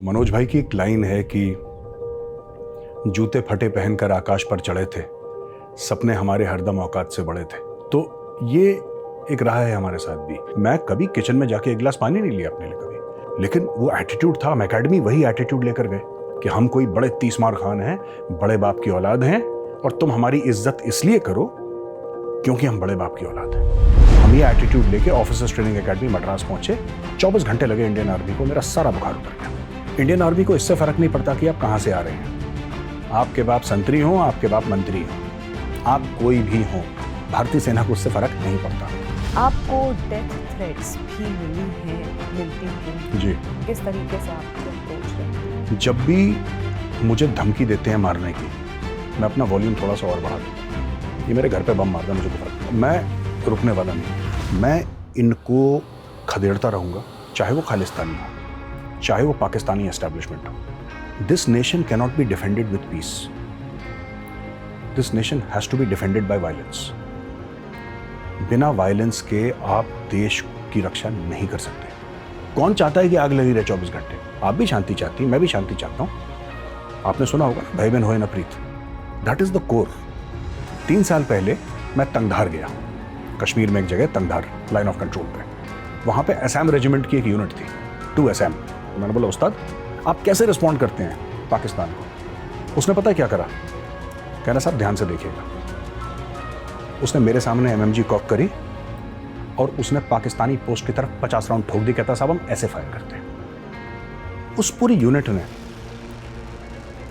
मनोज भाई की एक लाइन है कि जूते फटे पहनकर आकाश पर चढ़े थे, सपने हमारे हरदम औकात से बड़े थे। तो ये एक रहा है हमारे साथ भी। मैं कभी किचन में जाके एक गिलास पानी नहीं लिया अपने लिए कभी, लेकिन वो एटीट्यूड था। हम एकेडमी वही एटीट्यूड लेकर गए कि हम कोई बड़े तीसमार खान हैं, बड़े बाप की औलाद हैं और तुम हमारी इज्जत इसलिए करो क्योंकि हम बड़े बाप की औलाद हैं। हम ये एटीट्यूड लेके ऑफिसर्स ट्रेनिंग एकेडमी मद्रास पहुंचे। 24 घंटे लगे इंडियन आर्मी को, मेरा सारा बुखार उतर गया। इंडियन आर्मी को इससे फर्क नहीं पड़ता कि आप कहां से आ रहे हैं। आपके बाप संतरी हो, आपके बाप मंत्री हो, आप कोई भी हो, भारतीय सेना को उससे फर्क नहीं पड़ता। आपको डेथ थ्रेट्स भी मिलती हैं जी। किस तरीके से आप अप्रोच करते हैं? जब भी मुझे धमकी देते हैं मारने की, मैं अपना वॉल्यूम थोड़ा सा और बढ़ा दूं। ये मेरे घर पे बम मारता है, मुझे कोई फर्क नहीं। मैं रुकने वाला नहीं। मैं इनको खदेड़ता रहूंगा, चाहे वो खालिस्तानी हो, चाहे वो पाकिस्तानी एस्टैब्लिशमेंट हो। This nation cannot be defended with peace. This nation has to be defended by violence. बिना वायलेंस के आप देश की रक्षा नहीं कर सकते। कौन चाहता है कि आग लगी रहे 24 घंटे? आप भी शांति चाहती, मैं भी शांति चाहता हूं। आपने सुना होगा ना, भाई बहन होए ना प्रीत। That is the core. 3 साल पहले मैं तंगधार गया, कश्मीर में एक जगह तंगधार, लाइन ऑफ कंट्रोल पे। वहां पे असम रेजिमेंट की एक यूनिट थी, 2 असम। मैंने बोला, उस्ताद आप कैसे रिस्पॉन्ड करते हैं पाकिस्तान को? उसने पता है क्या करा? कह रहा, साहब ध्यान से देखिएगा। उसने मेरे सामने एमएमजी कॉक करी और उसने पाकिस्तानी पोस्ट की तरफ 50 राउंड ठोक दी। कहता, साहब हम ऐसे फायर करते हैं। उस पूरी यूनिट ने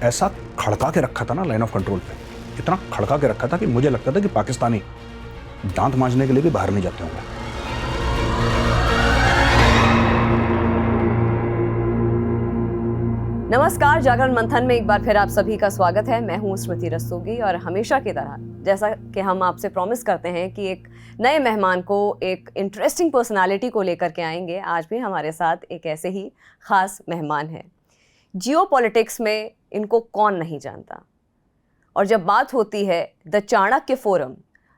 ऐसा खड़का के रखा था ना लाइन ऑफ कंट्रोल पे, इतना खड़का के रखा था कि मुझे लगता था कि पाकिस्तानी दांत मांजने के लिए भी बाहर नहीं जाते होंगे। नमस्कार, जागरण मंथन में एक बार फिर आप सभी का स्वागत है। मैं हूं स्मृति रस्तोगी और हमेशा की तरह जैसा कि हम आपसे प्रॉमिस करते हैं कि एक नए मेहमान को, एक इंटरेस्टिंग पर्सनालिटी को लेकर के आएंगे। आज भी हमारे साथ एक ऐसे ही खास मेहमान है। जियोपॉलिटिक्स में इनको कौन नहीं जानता, और जब बात होती है द चाणक्य फोरम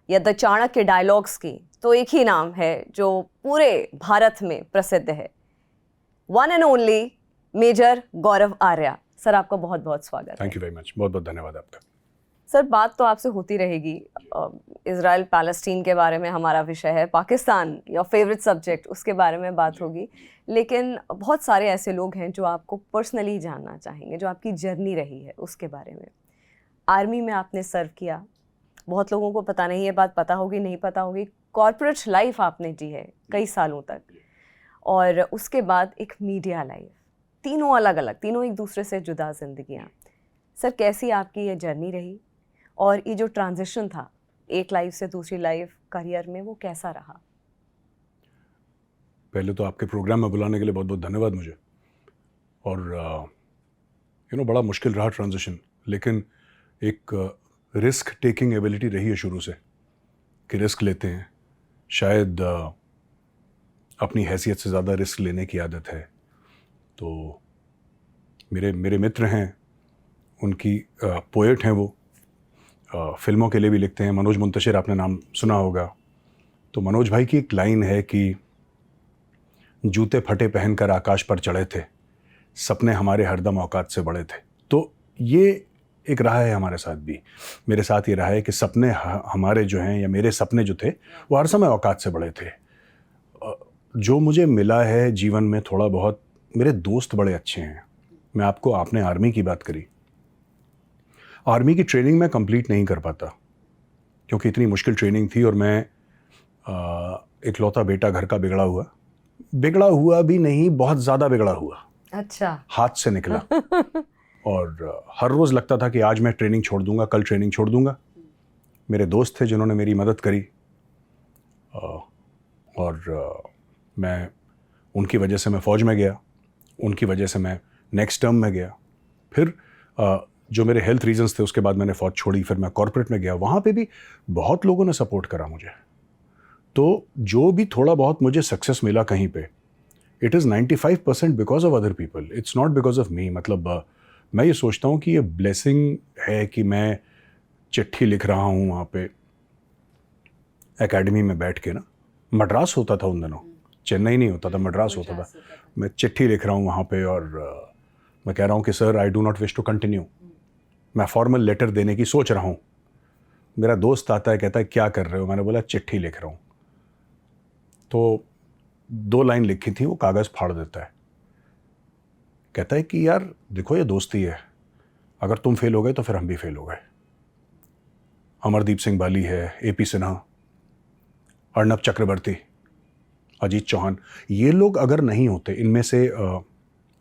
या द चाणक्य डायलॉग्स की, तो एक ही नाम है जो पूरे भारत में प्रसिद्ध है। One and only major Gaurav Arya. Sir, आपका बहुत बहुत स्वागत। थैंक यू वेरी मच, बहुत बहुत धन्यवाद आपका। सर, बात तो आपसे होती रहेगी। इजराइल पैलेस्टीन के बारे में हमारा विषय है, पाकिस्तान योर फेवरेट सब्जेक्ट, उसके बारे में बात होगी। लेकिन बहुत सारे ऐसे लोग हैं जो आपको पर्सनली जानना चाहेंगे, जो आपकी जर्नी रही है उसके बारे में। आर्मी में आपने सर्व किया, बहुत लोगों को पता नहीं, ये बात पता होगी नहीं पता होगी। कॉर्पोरेट लाइफ आपने जी है कई सालों तक, और उसके बाद एक मीडिया लाइफ। तीनों अलग अलग, तीनों एक दूसरे से जुदा जिंदगियां। सर, कैसी आपकी ये जर्नी रही, और ये जो ट्रांजिशन था एक लाइफ से दूसरी लाइफ करियर में, वो कैसा रहा? पहले तो आपके प्रोग्राम में बुलाने के लिए बहुत बहुत धन्यवाद मुझे। और बड़ा मुश्किल रहा ट्रांजिशन, लेकिन एक रिस्क टेकिंग एबिलिटी रही है शुरू से कि रिस्क लेते हैं। शायद अपनी हैसियत से ज़्यादा रिस्क लेने की आदत है। तो मेरे मित्र हैं, उनकी पोएट हैं, वो फिल्मों के लिए भी लिखते हैं। मनोज मुंतशिर, आपने नाम सुना होगा। तो मनोज भाई की एक लाइन है कि जूते फटे पहनकर आकाश पर चढ़े थे, सपने हमारे हरदम औकात से बड़े थे। तो ये एक रहा है हमारे साथ भी। मेरे साथ ये रहा है कि सपने हमारे जो हैं, या मेरे सपने जो थे, वो हर समय औकात से बड़े थे। जो मुझे मिला है जीवन में थोड़ा बहुत, मेरे दोस्त बड़े अच्छे हैं। मैं आपने आर्मी की बात करी। आर्मी की ट्रेनिंग मैं कंप्लीट नहीं कर पाता क्योंकि इतनी मुश्किल ट्रेनिंग थी, और मैं इकलौता बेटा घर का बिगड़ा हुआ भी नहीं, बहुत ज़्यादा बिगड़ा हुआ। अच्छा। हाथ से निकला। और हर रोज़ लगता था कि आज मैं ट्रेनिंग छोड़ दूंगा, कल ट्रेनिंग छोड़ दूंगा। मेरे दोस्त थे जिन्होंने मेरी मदद करी, और मैं उनकी वजह से मैं फ़ौज में गया, उनकी वजह से मैं नेक्स्ट टर्म में गया। फिर जो मेरे हेल्थ रीजंस थे, उसके बाद मैंने फ़ौज छोड़ी, फिर मैं कॉर्पोरेट में गया। वहाँ पे भी बहुत लोगों ने सपोर्ट करा मुझे। तो जो भी थोड़ा बहुत मुझे सक्सेस मिला कहीं पे, it is 95% because of other people, it's not because of me. मतलब मैं ये सोचता हूँ कि ये ब्लेसिंग है कि मैं चिट्ठी लिख रहा हूँ वहाँ पे एकेडमी में बैठ के ना। मद्रास होता था उन दिनों, चेन्नई नहीं होता था, मद्रास होता था। मैं चिट्ठी लिख रहा हूँ वहाँ पे, और मैं कह रहा हूँ कि sir I do not wish to continue, मैं फॉर्मल लेटर देने की सोच रहा हूँ। मेरा दोस्त आता है, कहता है क्या कर रहे हो? मैंने बोला चिट्ठी लिख रहा हूँ। तो 2 लाइन लिखी थी, वो कागज़ फाड़ देता है, कहता है कि यार देखो ये दोस्ती है, अगर तुम फेल हो गए तो फिर हम भी फेल हो गए। अमरदीप सिंह बाली है, AP सिन्हा, अर्नब चक्रवर्ती, अजीत चौहान, ये लोग अगर नहीं होते, इनमें से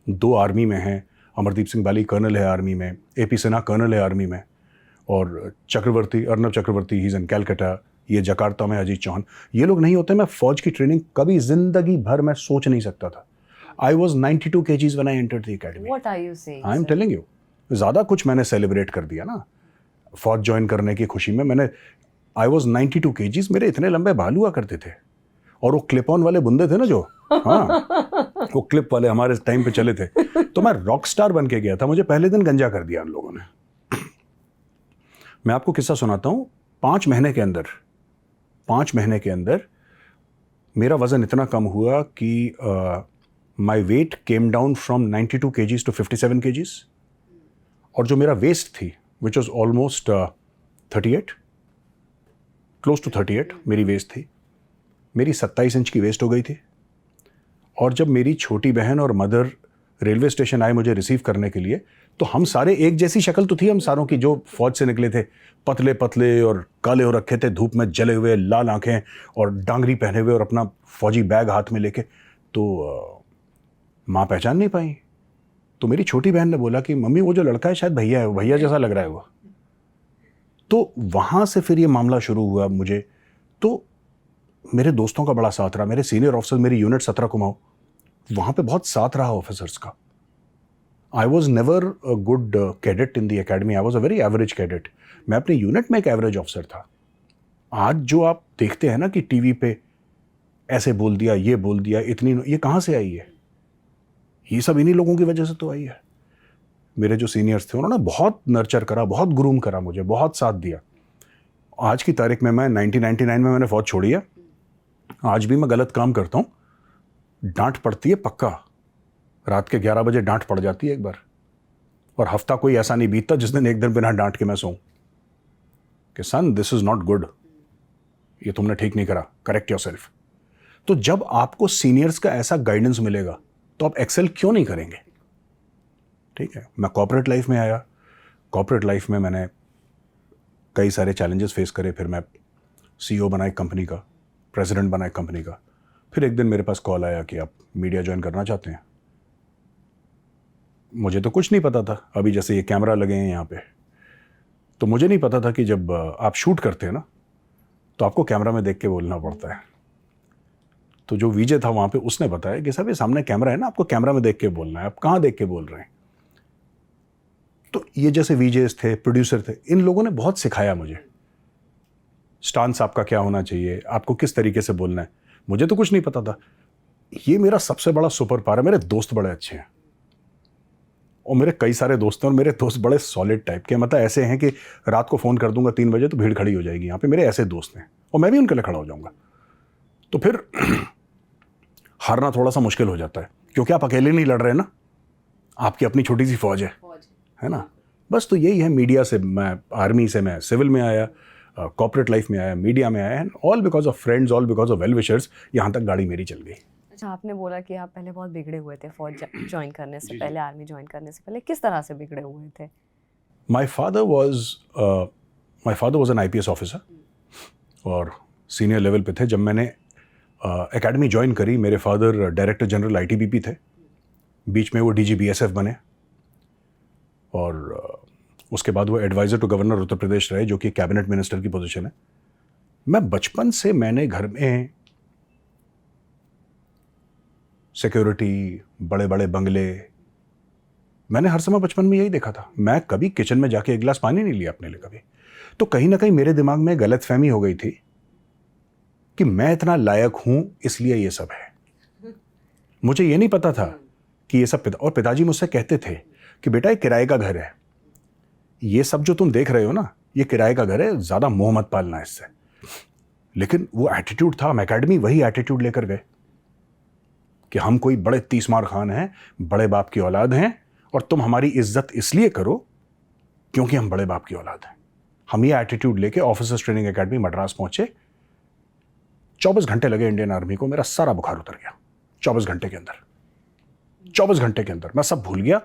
2 आर्मी में हैं, अमरदीप सिंह बाली कर्नल है आर्मी में, AP सिन्हा कर्नल है आर्मी में, और चक्रवर्ती, अर्नब चक्रवर्ती ही इज़ इन कैलकाटा, ये जकार्ता में अजीत चौहान, ये लोग नहीं होते मैं फ़ौज की ट्रेनिंग कभी ज़िंदगी भर मैं सोच नहीं सकता था। I was 92 kgs when I entered the academy. What are you saying? I am telling you, ज़्यादा कुछ मैंने सेलिब्रेट कर दिया ना फौज ज्वाइन करने की खुशी में। मैंने आई वॉज 92 kgs, मेरे इतने लंबे बाल हुआ करते थे, और वो क्लिप ऑन वाले बुंदे थे ना जो, हाँ वो क्लिप वाले हमारे टाइम पे चले थे, तो मैं रॉक स्टार बन के गया था। मुझे पहले दिन गंजा कर दिया उन लोगों ने। मैं आपको किस्सा सुनाता हूँ। 5 महीने के अंदर मेरा वज़न इतना कम हुआ कि my weight came down from 92 kgs to 57 kgs, और जो मेरा वेस्ट थी which was almost 38, close to 38 मेरी वेस्ट थी, मेरी 27 इंच की वेस्ट हो गई थी। और जब मेरी छोटी बहन और मदर रेलवे स्टेशन आए मुझे रिसीव करने के लिए, तो हम सारे एक जैसी शक्ल तो थी हम सारों की, जो फौज से निकले थे, पतले पतले और काले हो रखे थे, धूप में जले हुए, लाल आंखें और डांगरी पहने हुए और अपना फौजी बैग हाथ में लेके। तो माँ पहचान नहीं पाई। तो मेरी छोटी बहन ने बोला कि मम्मी वो जो लड़का है शायद भैया है, भैया जैसा लग रहा है वो। तो वहाँ से फिर ये मामला शुरू हुआ मुझे। तो मेरे दोस्तों का बड़ा साथ रहा, मेरे सीनियर ऑफिसर, मेरी यूनिट 17 कुमाऊं, वहाँ पे बहुत साथ रहा ऑफिसर्स का। I was never a good cadet in the academy, I was a very average cadet. मैं अपनी यूनिट में एक एवरेज ऑफिसर था। आज जो आप देखते हैं ना कि टीवी पे ऐसे बोल दिया, ये बोल दिया, इतनी, ये कहाँ से आई है? ये सब इन्हीं लोगों की वजह से तो आई है। मेरे जो सीनियर्स थे उन्होंने बहुत नर्चर करा, बहुत ग्रूम करा मुझे, बहुत साथ दिया। आज की तारीख में, मैं 1999 में मैंने फौज छोड़ी है, आज भी मैं गलत काम करता हूँ, डांट पड़ती है पक्का, रात के 11 बजे डांट पड़ जाती है एक बार, और हफ्ता कोई ऐसा नहीं बीतता जिस दिन एक दिन बिना डांट के मैं सोऊं कि सन दिस इज नॉट गुड, ये तुमने ठीक नहीं करा, करेक्ट योरसेल्फ। तो जब आपको सीनियर्स का ऐसा गाइडेंस मिलेगा तो आप एक्सेल क्यों नहीं करेंगे? ठीक है, मैं कॉर्पोरेट लाइफ में आया। कॉर्पोरेट लाइफ में मैंने कई सारे चैलेंजेस फेस करे, फिर मैं CEO बना एक कंपनी का, प्रेसिडेंट बना एक कंपनी का। फिर एक दिन मेरे पास कॉल आया कि आप मीडिया ज्वाइन करना चाहते हैं। मुझे तो कुछ नहीं पता था, अभी जैसे ये कैमरा लगे हैं यहाँ पे, तो मुझे नहीं पता था कि जब आप शूट करते हैं ना तो आपको कैमरा में देख के बोलना पड़ता है। तो जो विजय था वहाँ पे, उसने बताया कि साहब ये सामने कैमरा है ना, आपको कैमरा में देख के बोलना है, आप कहाँ देख के बोल रहे हैं? तो ये जैसे विजयस थे, प्रोड्यूसर थे, इन लोगों ने बहुत सिखाया मुझे, स्टांस आपका क्या होना चाहिए, आपको किस तरीके से बोलना है। मुझे तो कुछ नहीं पता था। ये मेरा सबसे बड़ा सुपर पावर है। मेरे दोस्त बड़े अच्छे हैं, और मेरे कई सारे दोस्त हैं, और मेरे दोस्त बड़े सॉलिड टाइप के, मतलब ऐसे हैं कि रात को फ़ोन कर दूंगा 3 बजे तो भीड़ खड़ी हो जाएगी यहाँ पे। मेरे ऐसे दोस्त हैं, और मैं भी उनके लिए खड़ा हो जाऊँगा। तो फिर हारना थोड़ा सा मुश्किल हो जाता है, क्योंकि आप अकेले नहीं लड़ रहे ना, आपकी अपनी छोटी सी फौज है ना। बस तो यही है, मीडिया से, मैं आर्मी से मैं सिविल में आया, कॉर्पोरेट लाइफ में आया, मीडिया में आया, and all because of friends, all because of well wishers, यहाँ तक गाड़ी मेरी चल गई। अच्छा, आपने बोला कि आप पहले बहुत बिगड़े हुए थे फौज ज्वाइन करने से पहले, आर्मी ज्वाइन करने से पहले। किस तरह से बिगड़े हुए थे? My father was an IPS officer, और सीनियर लेवल पे थे। जब मैंने एकेडमी ज्वाइन करी, मेरे फादर डायरेक्टर जनरल ITBP थे, बीच में वो DG BSF बने, और उसके बाद वो adviser to governor Uttar Pradesh रहे, जो कि कैबिनेट मिनिस्टर की पोजीशन है। मैं बचपन से, मैंने घर में सिक्योरिटी, बड़े बड़े बंगले, मैंने हर समय बचपन में यही देखा था। मैं कभी किचन में जाके एक गिलास पानी नहीं लिया अपने लिए कभी। तो कहीं ना कहीं मेरे दिमाग में गलतफहमी हो गई थी कि मैं इतना लायक हूं इसलिए ये सब है। मुझे ये नहीं पता था कि ये सब और पिताजी मुझसे कहते थे कि बेटा ये किराए का घर है, ये सब जो तुम देख रहे हो ना, ये किराए का घर है, ज़्यादा मोह मत पालना इससे। लेकिन वो एटीट्यूड था, हम एकेडमी वही एटीट्यूड लेकर गए कि हम कोई बड़े 30 मार खान हैं, बड़े बाप की औलाद हैं, और तुम हमारी इज्जत इसलिए करो क्योंकि हम बड़े बाप की औलाद हैं। हम ये एटीट्यूड लेके ऑफिसर्स ट्रेनिंग एकेडमी मद्रास पहुंचे। 24 घंटे लगे इंडियन आर्मी को, मेरा सारा बुखार उतर गया 24 घंटे के अंदर। 24 घंटे के अंदर मैं सब भूल गया।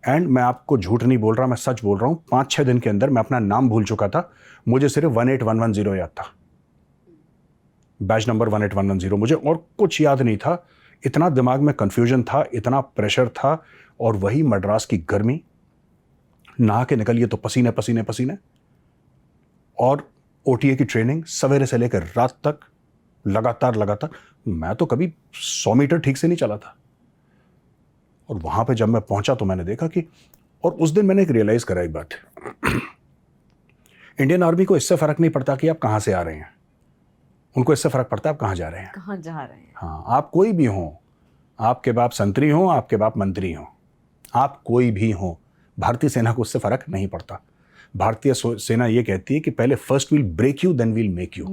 एंड मैं आपको झूठ नहीं बोल रहा, मैं सच बोल रहा हूं, 5-6 दिन के अंदर मैं अपना नाम भूल चुका था। मुझे सिर्फ 18110 याद था, बैच नंबर 18110, मुझे और कुछ याद नहीं था। इतना दिमाग में कंफ्यूजन था, इतना प्रेशर था, और वही मद्रास की गर्मी, नहा के निकलिए तो पसीने पसीने पसीने, और ओटीए की ट्रेनिंग सवेरे से लेकर रात तक लगातार। मैं तो कभी 100 मीटर ठीक से नहीं चला था। और वहां पे जब मैं पहुंचा तो मैंने देखा कि, और उस दिन मैंने एक रियलाइज करा एक बात, इंडियन आर्मी को इससे फर्क नहीं पड़ता कि आप कहां से आ रहे हैं, उनको इससे फर्क पड़ता है आप कहां जा रहे हैं। कहाँ जा रहे हैं। हाँ, आप कोई भी हो, आपके बाप संतरी हो, आपके बाप मंत्री हो, आप कोई भी हो, भारतीय सेना को उससे फर्क नहीं पड़ता। भारतीय सेना ये कहती है कि पहले first will break you then will make you.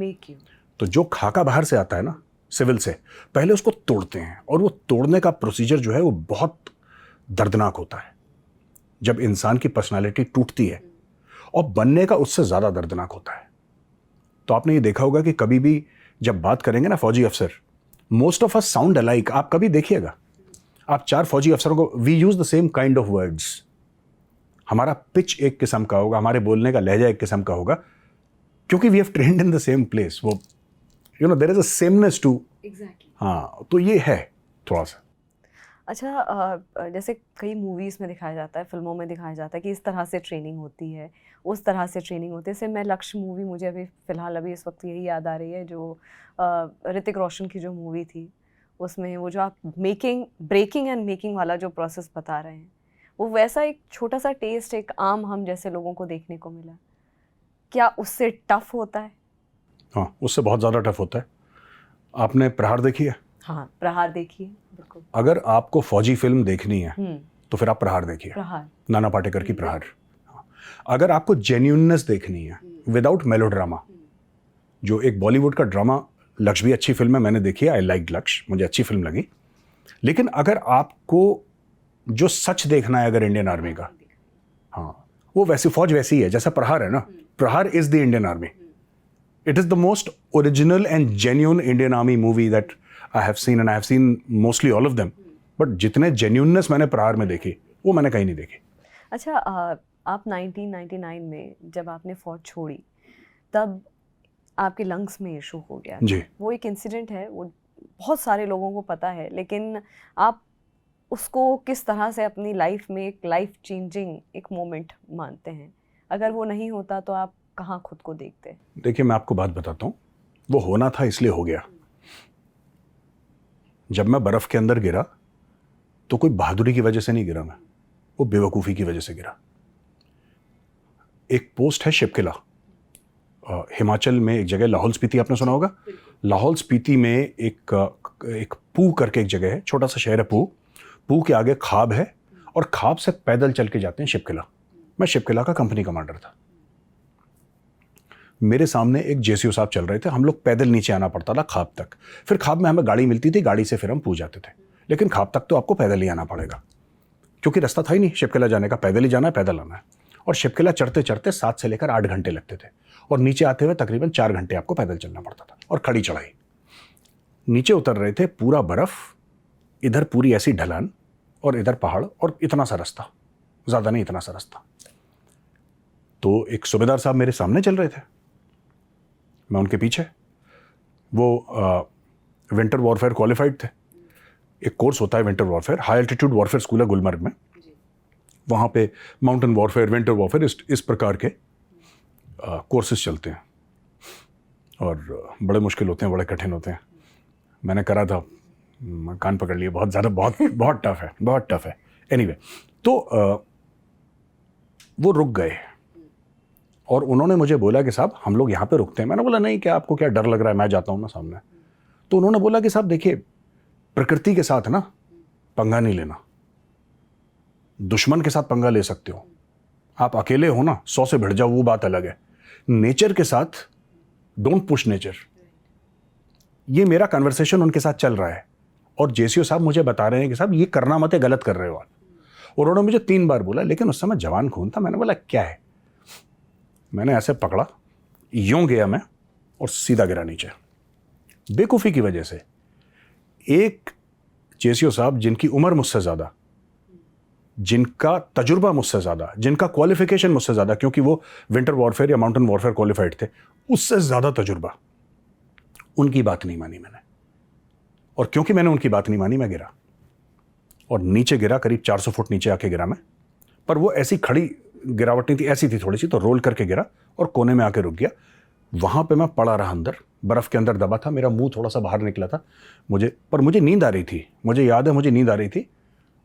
तो जो खाका बाहर से आता है ना, सिविल से, पहले उसको तोड़ते हैं, और वो तोड़ने का प्रोसीजर जो है वो बहुत दर्दनाक होता है। जब इंसान की पर्सनालिटी टूटती है, और बनने का उससे ज़्यादा दर्दनाक होता है। तो आपने ये देखा होगा कि कभी भी जब बात करेंगे ना फौजी अफसर, most of us sound alike. आप कभी देखिएगा, आप 4 फौजी अफसरों को, we use the same kind of words. हमारा पिच एक किस्म का होगा, हमारे बोलने का लहजा एक किस्म का होगा, क्योंकि we have trained in the same place. वो there is a sameness too. Exactly. हाँ, तो ये है थोड़ा सा। अच्छा, जैसे कई मूवीज़ में दिखाया जाता है, फिल्मों में दिखाया जाता है कि इस तरह से ट्रेनिंग होती है, उस तरह से ट्रेनिंग होती है। जैसे मैं लक्ष्य मूवी, मुझे अभी फ़िलहाल अभी इस वक्त यही याद आ रही है, जो ऋतिक रोशन की जो मूवी थी, उसमें वो जो आप ब्रेकिंग एंड मेकिंग वाला जो प्रोसेस बता रहे हैं, वो वैसा एक छोटा सा टेस्ट एक आम हम जैसे लोगों को देखने को मिला। क्या उससे टफ होता है? हाँ, उससे बहुत ज़्यादा टफ होता है। आपने प्रहार देखी है? हाँ, प्रहार देखिए, बिल्कुल। अगर आपको फौजी फिल्म देखनी है तो फिर आप प्रहार देखिए, प्रहार, नाना पाटेकर की प्रहार। अगर आपको जेन्युइननेस देखनी है विदाउट मेलोड्रामा, जो एक बॉलीवुड का ड्रामा, लक्ष्य भी अच्छी फिल्म है, मैंने देखी है, आई लाइक लक्ष्य, मुझे अच्छी फिल्म लगी। लेकिन अगर आपको जो सच देखना है अगर इंडियन आर्मी का, हाँ, वो वैसी फौज वैसी है जैसा प्रहार है ना। प्रहार is the Indian army. It is the most original and genuine Indian army movie that I have seen, and I have seen mostly all of them. But जितने जेन्युइननेस मैंने प्रहार में देखी, वो मैंने कहीं नहीं देखी। अच्छा, आप 1999 में जब आपने फौज छोड़ी, तब आपके लंग्स में इशू हो गया था। जी। वो एक इंसिडेंट है, वो बहुत सारे लोगों को पता है, लेकिन आप उसको किस तरह से अपनी लाइफ में एक लाइफ चेंजिंग एक मोमेंट मानते हैं? अगर वो नहीं होता तो आप कहाँ खुद को देखते? देखिए, मैं आपको बात बताता हूँ, वो होना था इसलिए हो गया। जब मैं बर्फ के अंदर गिरा तो कोई बहादुरी की वजह से नहीं गिरा मैं, वो बेवकूफ़ी की वजह से गिरा। एक पोस्ट है शिपकिला, हिमाचल में एक जगह, लाहौल स्पीति आपने सुना होगा। लाहौल स्पीति में एक पू करके एक जगह है, छोटा सा शहर है पू के आगे खाब है, और खाब से पैदल चल के जाते हैं शिपकिला। मैं शिपकिला का कंपनी कमांडर था। मेरे सामने एक जेसीओ साहब चल रहे थे, हम लोग पैदल नीचे आना पड़ता था खाब तक, फिर खाब में हमें गाड़ी मिलती थी, गाड़ी से फिर हम पू जाते थे। लेकिन खाब तक तो आपको पैदल ही आना पड़ेगा, क्योंकि रास्ता था ही नहीं शिपकिला जाने का, पैदल ही जाना है, पैदल आना है। और शिपकिला चढ़ते चढ़ते 7 से लेकर 8 घंटे लगते थे, और नीचे आते हुए तकरीबन 4 घंटे आपको पैदल चलना पड़ता था, और खड़ी चढ़ाई। नीचे उतर रहे थे, पूरा बर्फ, इधर पूरी ऐसी ढलान, और इधर पहाड़, और इतना सा रास्ता, ज़्यादा नहीं, इतना सा रास्ता। तो एक सूबेदार साहब मेरे सामने चल रहे थे, मैं उनके पीछे। वो विंटर वॉरफेयर क्वालिफाइड थे। एक कोर्स होता है winter warfare, high altitude warfare school है गुलमर्ग में, वहाँ पे माउंटेन वॉरफेयर, विंटर वॉरफेयर, इस प्रकार के कोर्सेज चलते हैं, और बड़े मुश्किल होते हैं, बड़े कठिन होते हैं। मैंने करा था, कान पकड़ लिए, बहुत ज़्यादा, बहुत टफ है, बहुत टफ है। एनीवे, तो वो रुक गए, और उन्होंने मुझे बोला कि साहब हम लोग यहाँ पे रुकते हैं। मैंने बोला नहीं, क्या आपको क्या डर लग रहा है, मैं जाता हूँ ना सामने। तो उन्होंने बोला कि साहब देखिए, प्रकृति के साथ ना पंगा नहीं लेना, दुश्मन के साथ पंगा ले सकते हो, आप अकेले हो ना, 100 से भिड़ जाओ, वो बात अलग है। नेचर के साथ डोंट पुश नेचर। ये मेरा कन्वर्सेशन उनके साथ चल रहा है, और जेसीओ साहब मुझे बता रहे हैं कि साहब ये करना मत है, गलत कर रहे हो आप। उन्होंने मुझे 3 बार बोला, लेकिन उस समय जवान खून था। मैंने बोला क्या है, मैंने ऐसे पकड़ा, यूं गया मैं और सीधा गिरा नीचे। बेवकूफ़ी की वजह से एक जेसीओ साहब जिनकी उम्र मुझसे ज़्यादा, जिनका तजुर्बा मुझसे ज़्यादा, जिनका क्वालिफिकेशन मुझसे ज़्यादा, क्योंकि वो विंटर वॉरफेयर या माउंटेन वॉरफेयर क्वालिफाइड थे, उससे ज़्यादा तजुर्बा, उनकी बात नहीं मानी मैंने। और क्योंकि मैंने उनकी बात नहीं मानी, मैं गिरा और नीचे गिरा, करीब 400 फुट नीचे आके गिरा मैं। पर वो ऐसी खड़ी गिरावट नहीं थी, ऐसी थी थोड़ी सी, तो रोल करके गिरा और कोने में आके रुक गया। वहाँ पे मैं पड़ा रहा अंदर, बर्फ़ के अंदर दबा था, मेरा मुंह थोड़ा सा बाहर निकला था मुझे नींद आ रही थी, मुझे याद है मुझे नींद आ रही थी।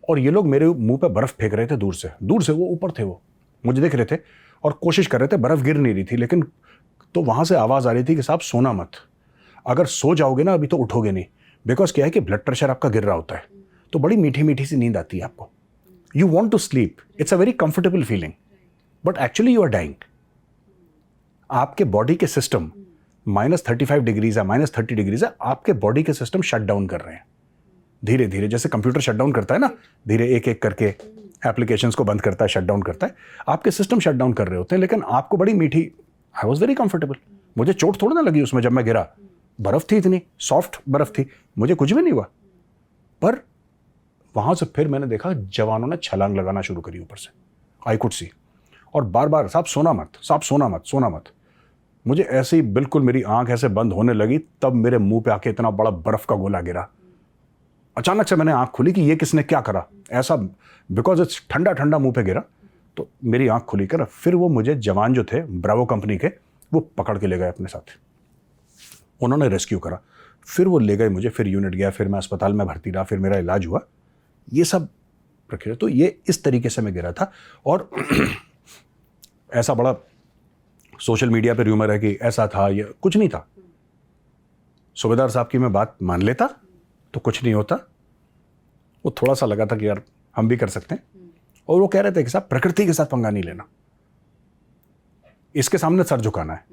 और ये लोग मेरे मुंह पे बर्फ़ फेंक रहे थे दूर से वो ऊपर थे, वो मुझे देख रहे थे और कोशिश कर रहे थे, बर्फ़ गिर नहीं रही थी, लेकिन तो वहाँ से आवाज़ आ रही थी कि साहब सोना मत, अगर सो जाओगे ना अभी तो उठोगे नहीं, बिकॉज क्या है कि ब्लड प्रेशर आपका गिर रहा होता है, तो बड़ी मीठी मीठी सी नींद आती है आपको, you want to sleep, it's a very comfortable feeling, but actually you are dying. आपके बॉडी के सिस्टम -35 डिग्रीज है, -30 डिग्रीज है, आपके बॉडी के सिस्टम शट डाउन कर रहे हैं धीरे धीरे, जैसे कंप्यूटर शट डाउन करता है ना, धीरे एक एक करके एप्लीकेशंस को बंद करता है, शट डाउन करता है, आपके सिस्टम शट डाउन कर रहे होते हैं। लेकिन आपको बड़ी मीठी, आई वॉज वेरी कंफर्टेबल, मुझे चोट थोड़ी ना लगी उसमें जब मैं गिरा, बर्फ थी, इतनी सॉफ्ट बर्फ थी, मुझे कुछ भी नहीं हुआ। पर वहां से फिर मैंने देखा जवानों ने छलांग लगाना शुरू करी ऊपर से, आई कुड सी, और बार बार साहब सोना मत, साहब सोना मत, सोना मत। मुझे ऐसे ही बिल्कुल मेरी आंख ऐसे बंद होने लगी, तब मेरे मुंह पे आके इतना बड़ा बर्फ का गोला गिरा। अचानक से मैंने आंख खुली कि ये किसने क्या करा ऐसा, बिकॉज इट्स ठंडा ठंडा मुंह पे गिरा, तो मेरी आंख खुली कर। फिर वो मुझे जवान जो थे ब्रावो कंपनी के, वो पकड़ के ले गए अपने साथ, उन्होंने रेस्क्यू करा, फिर वो ले गए मुझे, फिर यूनिट गया, फिर मैं अस्पताल में भर्ती रहा, फिर मेरा इलाज हुआ, ये सब प्रक्रिया। तो ये इस तरीके से मैं गिरा था। और ऐसा बड़ा सोशल मीडिया पे र्यूमर है कि ऐसा था, ये कुछ नहीं था। सूबेदार साहब की मैं बात मान लेता तो कुछ नहीं होता, वो थोड़ा सा लगा था कि यार हम भी कर सकते हैं, और वो कह रहे थे कि साहब प्रकृति के साथ पंगा नहीं लेना, इसके सामने सर झुकाना है।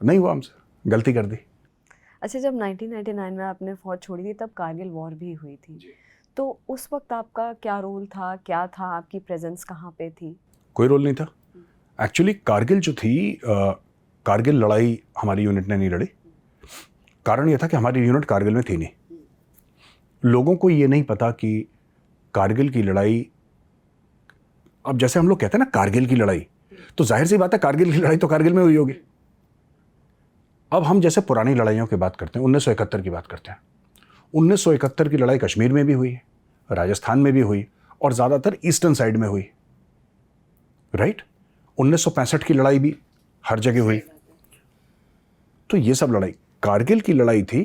नहीं हुआ हमसे, गलती कर दी। अच्छा, जब 1999 में आपने फौज छोड़ी थी तब कारगिल वॉर भी हुई थी, तो उस वक्त आपका क्या रोल था, क्या था, आपकी प्रेजेंस कहाँ पे थी? कोई रोल नहीं था एक्चुअली। कारगिल जो थी, कारगिल लड़ाई हमारी यूनिट ने नहीं लड़ी। कारण यह था कि हमारी यूनिट कारगिल में थी नहीं। लोगों को ये नहीं पता कि कारगिल की लड़ाई, अब जैसे हम लोग कहते हैं ना कारगिल की लड़ाई, तो जाहिर सी बात है कारगिल की लड़ाई तो कारगिल में हुई होगी। अब हम जैसे पुरानी लड़ाइयों की बात करते हैं, 1971 की बात करते हैं, 1971 की लड़ाई कश्मीर में भी हुई, राजस्थान में भी हुई, और ज़्यादातर ईस्टर्न साइड में हुई, राइट। 1965 की लड़ाई भी हर जगह हुई। तो ये सब लड़ाई, कारगिल की लड़ाई थी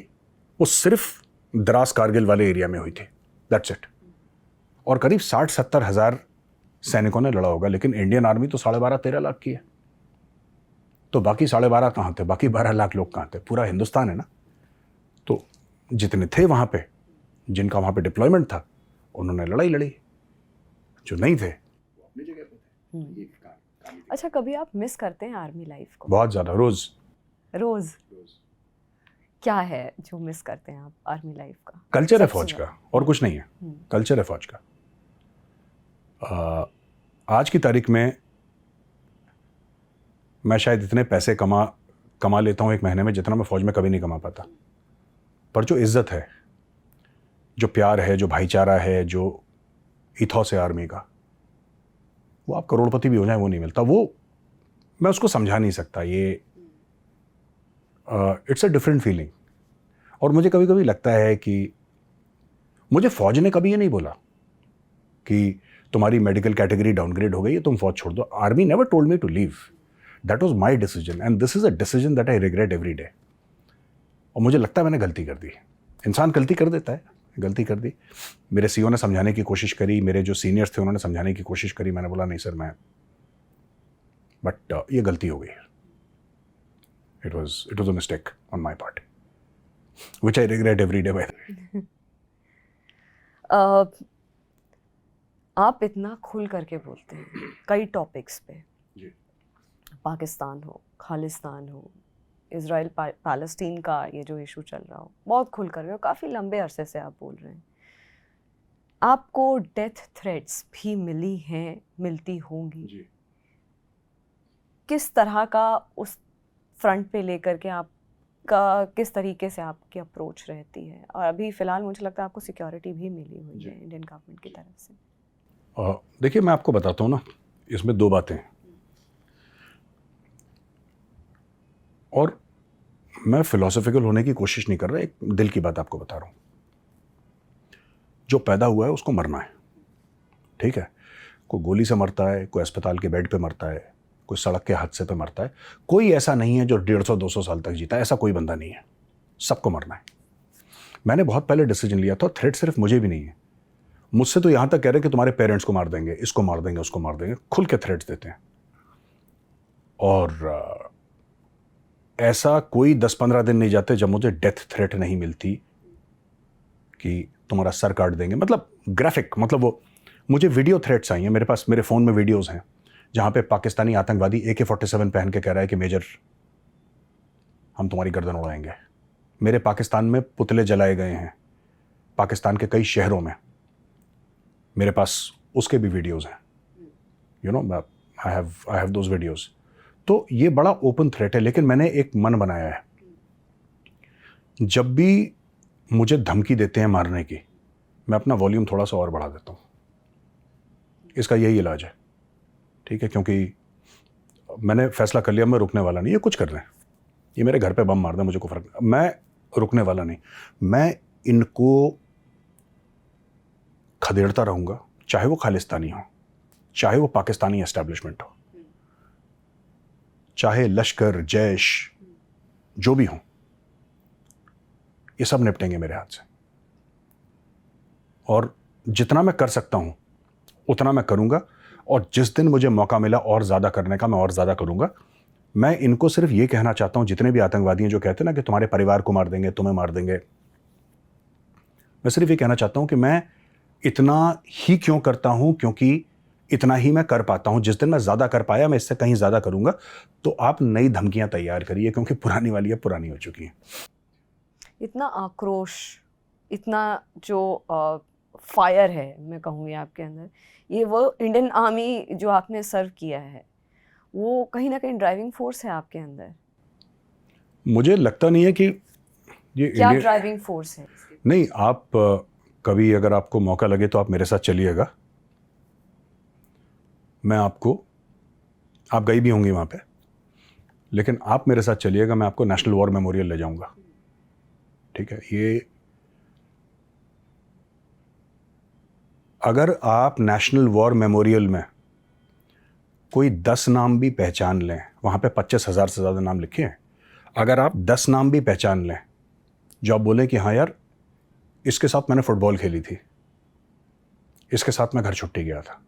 वो सिर्फ द्रास कारगिल वाले एरिया में हुई थी, दैट्स इट। और करीब 60-70 हज़ार सैनिकों ने लड़ा होगा, लेकिन इंडियन आर्मी तो 12.5-13 लाख की है, तो बाकी 12.5 कहाँ थे, बाकी 12 लाख लोग कहाँ थे? पूरा हिंदुस्तान है ना। तो जितने थे वहाँ पे, जिनका वहाँ पे डिप्लॉयमेंट था, उन्होंने लड़ाई लड़ी, जो नहीं थे वो अपनी जगह पे थे। अच्छा, कभी आप मिस करते हैं आर्मी लाइफ को? बहुत ज़्यादा, रोज़। क्या है जो मिस करते हैं आप आर्मी लाइफ का? कल्चर है सबसे फौज का, ज़्यादा? और कुछ नहीं है, कल्चर है फौज का। आज की तारीख में मैं शायद इतने पैसे कमा लेता हूँ एक महीने में जितना मैं फौज में कभी नहीं कमा पाता। पर जो इज्जत है, जो प्यार है, जो भाईचारा है, जो इथॉस है आर्मी का, वो आप करोड़पति भी हो जाए वो नहीं मिलता। वो मैं उसको समझा नहीं सकता। ये इट्स अ डिफरेंट फीलिंग। और मुझे कभी कभी लगता है कि मुझे फौज ने कभी ये नहीं बोला कि तुम्हारी मेडिकल कैटेगरी डाउनग्रेड हो गई है, तुम फौज छोड़ दो। Army never told me to leave, that was my decision, and this is a decision that I regret every day. और मुझे लगता है मैंने गलती कर दी। इंसान गलती कर देता है, गलती कर दी। मेरे सीईओ ने समझाने की कोशिश करी, मेरे जो सीनियर्स थे उन्होंने समझाने की कोशिश करी, मैंने बोला नहीं सर मैं, बट ये गलती हो गई। It was a mistake on my part which I regret every day. By the way, आप इतना खुल करके बोलते हैं कई टॉपिक्स पे, पाकिस्तान हो, खालिस्तान हो, इजराइल पैलेस्टीन का ये जो इशू चल रहा हो, बहुत खुल कर, काफ़ी लंबे अरसे से आप बोल रहे हैं। आपको डेथ थ्रेट्स भी मिली हैं, मिलती होंगी। जी। किस तरह का उस फ्रंट पे लेकर के आपका किस तरीके से आपकी अप्रोच रहती है? और अभी फ़िलहाल मुझे लगता है आपको सिक्योरिटी भी मिली हुई जी। है इंडियन गवर्नमेंट की तरफ से। देखिए, मैं आपको बताता हूँ ना, इसमें दो बातें हैं। और मैं फिलोसॉफिकल होने की कोशिश नहीं कर रहा, एक दिल की बात आपको बता रहा हूँ। जो पैदा हुआ है उसको मरना है, ठीक है। कोई गोली से मरता है, कोई अस्पताल के बेड पे मरता है, कोई सड़क के हादसे पे मरता है। कोई ऐसा नहीं है जो 150-200 साल तक जीता है, ऐसा कोई बंदा नहीं है। सबको मरना है। मैंने बहुत पहले डिसीजन लिया था। थ्रेट सिर्फ मुझे भी नहीं है, मुझसे तो यहां तक कह रहे हैं कि तुम्हारे पेरेंट्स को मार देंगे, इसको मार देंगे, उसको मार देंगे, खुल के थ्रेट्स देते हैं। और ऐसा कोई 10-15 दिन नहीं जाते जब मुझे डेथ थ्रेट नहीं मिलती कि तुम्हारा सर काट देंगे। मतलब ग्राफिक, मतलब वो मुझे वीडियो थ्रेट्स आई हैं मेरे पास, मेरे फ़ोन में वीडियोज़ हैं जहाँ पे पाकिस्तानी आतंकवादी AK-47 पहन के कह रहा है कि मेजर हम तुम्हारी गर्दन उड़ाएंगे। मेरे पाकिस्तान में पुतले जलाए गए हैं, पाकिस्तान के कई शहरों में, मेरे पास उसके भी वीडियोज़ हैं। You know, I have those videos. तो ये बड़ा ओपन थ्रेट है, लेकिन मैंने एक मन बनाया है, जब भी मुझे धमकी देते हैं मारने की, मैं अपना वॉल्यूम थोड़ा सा और बढ़ा देता हूँ। इसका यही इलाज है, ठीक है। क्योंकि मैंने फैसला कर लिया, मैं रुकने वाला नहीं। ये कुछ कर रहे हैं, ये मेरे घर पे बम मार दें, मुझे कोई फर्क, मैं रुकने वाला नहीं। मैं इनको खदेड़ता रहूंगा, चाहे वो खालिस्तानी हो, चाहे वो पाकिस्तानी एस्टैब्लिशमेंट हो, चाहे लश्कर, जैश, जो भी हो, ये सब निपटेंगे मेरे हाथ से। और जितना मैं कर सकता हूं उतना मैं करूंगा, और जिस दिन मुझे मौका मिला और ज़्यादा करने का, मैं और ज़्यादा करूंगा। मैं इनको सिर्फ ये कहना चाहता हूं, जितने भी आतंकवादी हैं जो कहते हैं ना कि तुम्हारे परिवार को मार देंगे, तुम्हें मार देंगे, मैं सिर्फ ये कहना चाहता हूं कि मैं इतना ही क्यों करता हूं, क्योंकि इतना ही मैं कर पाता हूं। जिस दिन मैं ज़्यादा कर पाया, मैं इससे कहीं ज़्यादा करूंगा। तो आप नई धमकियां तैयार करिए, क्योंकि पुरानी वाली अब पुरानी हो चुकी हैं। इतना आक्रोश, इतना जो फायर है, मैं कहूँगी आपके अंदर, ये वो इंडियन आर्मी जो आपने सर्व किया है, वो कहीं ना कहीं ड्राइविंग फोर्स है आपके अंदर। मुझे लगता नहीं है कि ये क्या इंडियन, ड्राइविंग फोर्स है? नहीं, आप कभी अगर आपको मौका लगे तो आप मेरे साथ चलिएगा। मैं आपको, आप गई भी होंगी वहाँ पे, लेकिन आप मेरे साथ चलिएगा, मैं आपको नेशनल वॉर मेमोरियल ले जाऊंगा, ठीक है। ये अगर आप नेशनल वॉर मेमोरियल में कोई 10 नाम भी पहचान लें, वहाँ पे 25,000 से ज़्यादा नाम लिखे हैं, अगर आप 10 नाम भी पहचान लें जो आप बोलें कि हाँ यार, इसके साथ मैंने फुटबॉल खेली थी, इसके साथ मैं घर छुट्टी गया था,